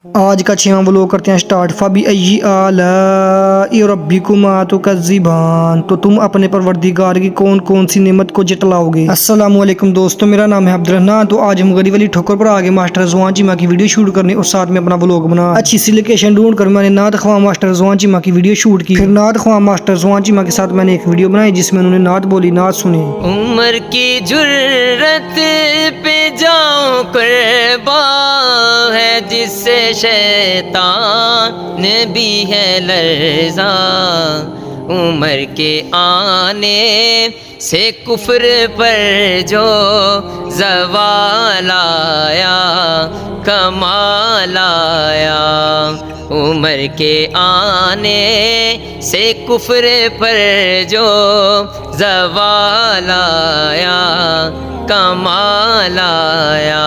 آج کا 6واں व्लॉग करते हैं स्टार्ट। फबीअय्यि आलाइ रब्बिकुमा तुकज़्ज़िबान, तो तुम अपने परवरदिगार की कौन कौन सी नेमत को जटलाओगे। अस्सलामु अलैकुम दोस्तों, मेरा नाम है अब्दुर्रहमान। तो आज हम गली वाली ठोकर पर आगे मास्टर रिजवान चीमा की वीडियो शूट करने और साथ में अपना व्लॉग बना। अच्छी सी लोकेशन ढूंढ कर मैंने नात ख्वाह मास्टर रिजवान चीमा की वीडियो शूट की। फिर नात ख्वाह मास्टर रिजवान चीमा के साथ मैंने एक वीडियो बनाई जिसमें उन्होंने नात बोली, नात सुनी। उम्र की जुर्रत पे जाऊं कुर्बा है जिससे शैतान भी है लर्जा। उम्र के आने से कुफ्र पर जो ज़वाल आया कमाल आया। उम्र के आने से कुफ्र पर जो ज़वाल आया कमाल आया।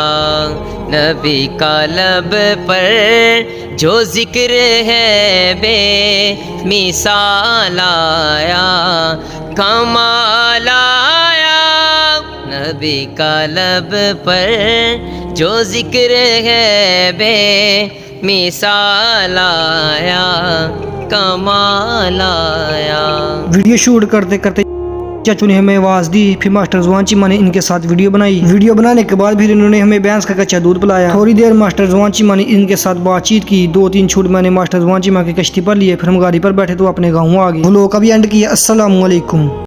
नबी का लब पर जो ज़िक्र है बे मिसाल आया कमाल आया। नबी का लब पर जो ज़िक्र है बे मिसाल आया कमाल आया। वीडियो शूट करते करते चाचू ने हमें आवाज़ दी, फिर मास्टर रिजवान चीमा ने इनके साथ वीडियो बनाई। वीडियो बनाने के बाद फिर इन्होंने हमें भैंस का कच्चा दूध पिलाया। थोड़ी देर मास्टर रिजवान चीमा ने इनके साथ बातचीत की। 2-3 छूट मैंने मास्टर रिजवान चीमा की कश्ती पर लिए। फिर हम गाड़ी पर बैठे तो अपने गाँव आ गए। व्लॉग का भी एंड किया। अस्सलामु अलैकुम।